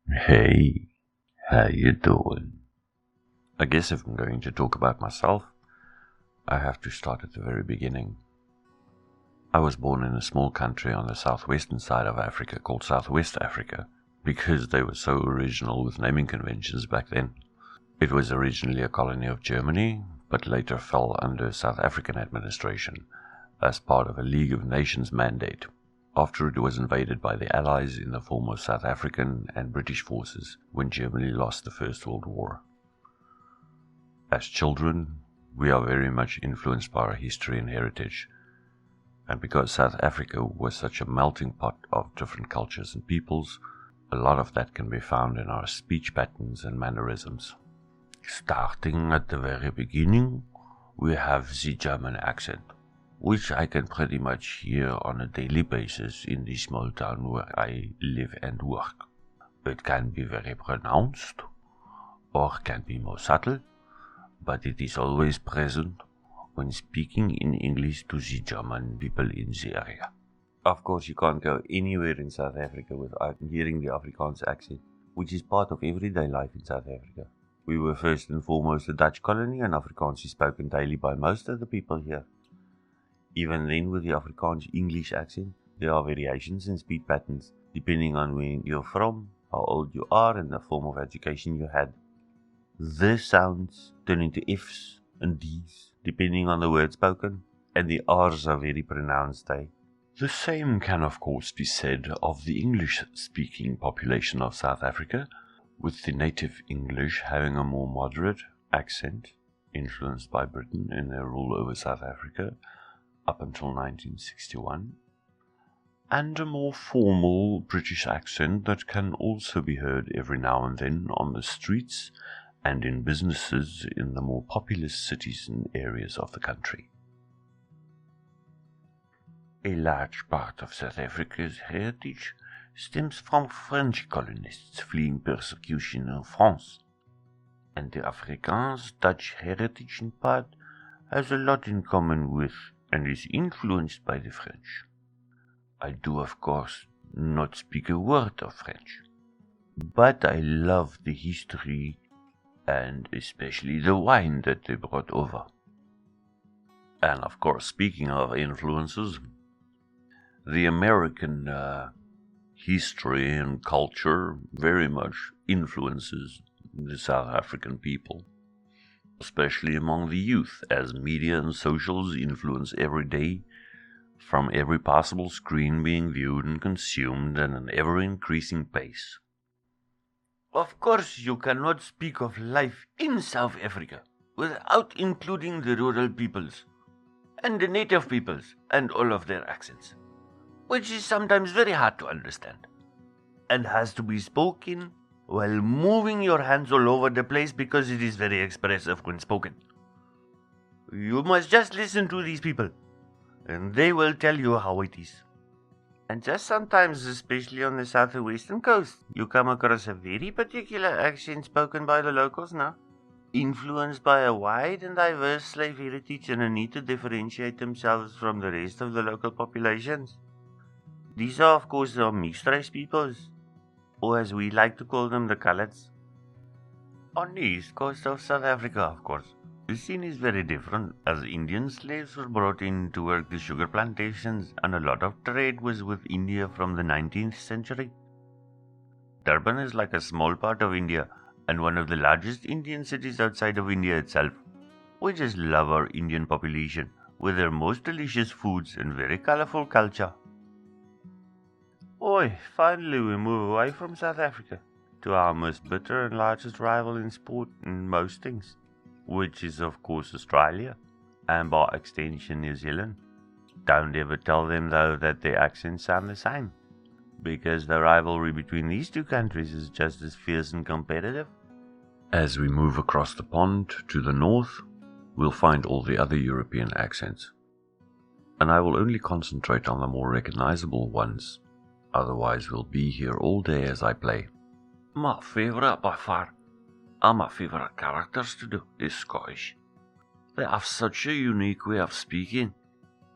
Hey, how you doing? I guess if I'm going to talk about myself, I have to start at the very beginning. I was born in a small country on the southwestern side of Africa called Southwest Africa because they were so original with naming conventions back then. It was originally a colony of Germany, but later fell under South African administration as part of a League of Nations mandate, after it was invaded by the Allies in the form of South African and British forces when Germany lost the First World War. As children, we are very much influenced by our history and heritage, and because South Africa was such a melting pot of different cultures and peoples, a lot of that can be found in our speech patterns and mannerisms. Starting at the very beginning, we have the German accent, which I can pretty much hear on a daily basis in the small town where I live and work. It can be very pronounced, or can be more subtle, but it is always present when speaking in English to the German people in the area. Of course, you can't go anywhere in South Africa without hearing the Afrikaans accent, which is part of everyday life in South Africa. We were first and foremost a Dutch colony, and Afrikaans is spoken daily by most of the people here. Even then, with the Afrikaans English accent, there are variations in speech patterns, depending on where you're from, how old you are, and the form of education you had. The sounds turn into F's and D's, depending on the word spoken, and the R's are very pronounced. The same can of course be said of the English-speaking population of South Africa, with the native English having a more moderate accent, influenced by Britain in their rule over South Africa up until 1961, and a more formal British accent that can also be heard every now and then on the streets and in businesses in the more populous cities and areas of the country. A large part of South Africa's heritage stems from French colonists fleeing persecution in France, and the Afrikaans-Dutch heritage in part has a lot in common with and is influenced by the French. I do, of course, not speak a word of French, but I love the history and especially the wine that they brought over. And of course, speaking of influences, the American history and culture very much influences the South African people, especially among the youth, as media and socials influence every day, from every possible screen being viewed and consumed at an ever-increasing pace. Of course, you cannot speak of life in South Africa without including the rural peoples and the native peoples and all of their accents, which is sometimes very hard to understand and has to be spoken while moving your hands all over the place because it is very expressive when spoken. You must just listen to these people and they will tell you how it is. And just sometimes, especially on the southwestern coast, you come across a very particular accent spoken by the locals now, influenced by a wide and diverse slave heritage and a need to differentiate themselves from the rest of the local populations. These are, of course, the mixed race peoples, or as we like to call them, the coloureds. On the east coast of South Africa, of course, the scene is very different, as Indian slaves were brought in to work the sugar plantations, and a lot of trade was with India from the 19th century. Durban is like a small part of India, and one of the largest Indian cities outside of India itself. We just love our Indian population, with their most delicious foods and very colourful culture. Finally we move away from South Africa, to our most bitter and largest rival in sport and most things, which is of course Australia, and by extension New Zealand. Don't ever tell them though that their accents sound the same, because the rivalry between these two countries is just as fierce and competitive. As we move across the pond to the north, we'll find all the other European accents, and I will only concentrate on the more recognizable ones, otherwise we'll be here all day as I play. My favorite by far, and my favorite characters to do, is Scottish. They have such a unique way of speaking,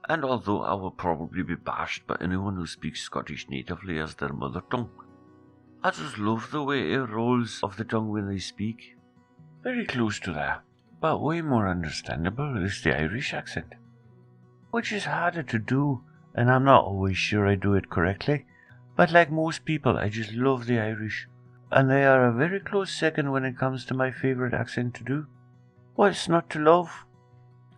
and although I will probably be bashed by anyone who speaks Scottish natively as their mother tongue, I just love the way it rolls off the tongue when they speak. Very close to that, but way more understandable is the Irish accent, which is harder to do, and I'm not always sure I do it correctly. But like most people, I just love the Irish, and they are a very close second when it comes to my favourite accent to do. What's not to love?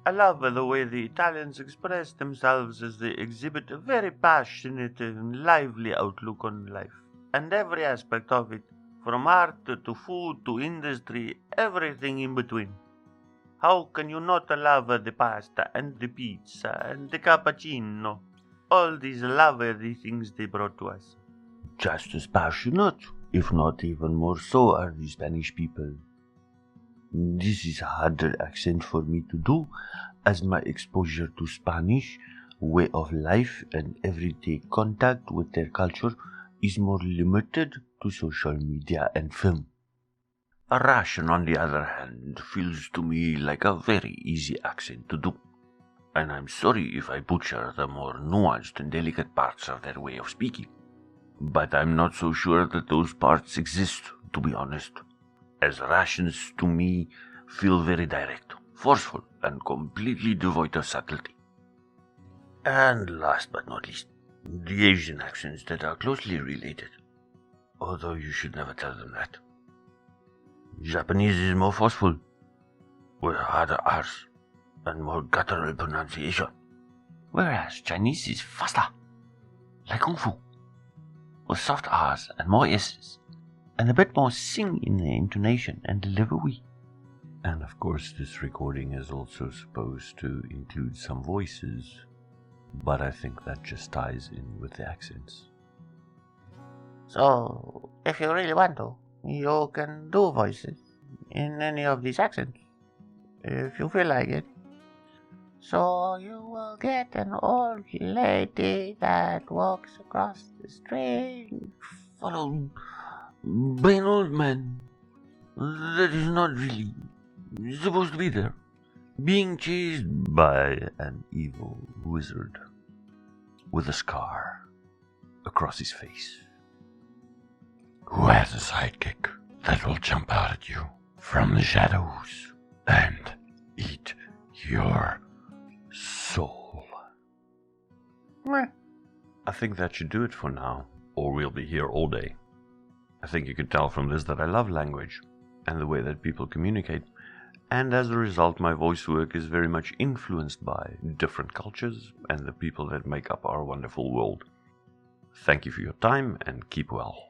I love the way the Italians express themselves as they exhibit a very passionate and lively outlook on life, and every aspect of it, from art to food to industry, everything in between. How can you not love the pasta and the pizza and the cappuccino? All these lovely things they brought to us. Just as passionate, if not even more so, are the Spanish people. This is a harder accent for me to do, as my exposure to Spanish way of life and everyday contact with their culture is more limited to social media and film. Russian, on the other hand, feels to me like a very easy accent to do, and I'm sorry if I butcher the more nuanced and delicate parts of their way of speaking. But I'm not so sure that those parts exist, to be honest, as Russians to me feel very direct, forceful, and completely devoid of subtlety. And last but not least, the Asian accents that are closely related, although you should never tell them that. Japanese is more forceful, with harder R's and more guttural pronunciation, whereas Chinese is faster, like Kung Fu, with soft R's and more S's, and a bit more sing in the intonation and delivery. And of course, this recording is also supposed to include some voices, but I think that just ties in with the accents. So, if you really want to, you can do voices in any of these accents, if you feel like it. So you will get an old lady that walks across the street, followed by an old man that is not really supposed to be there, being chased by an evil wizard with a scar across his face, who has a sidekick that will jump out at you from the shadows and eat your soul. I think that should do it for now, or we'll be here all day. I think you can tell from this that I love language and the way that people communicate, and as a result my voice work is very much influenced by different cultures and the people that make up our wonderful world. Thank you for your time and keep well.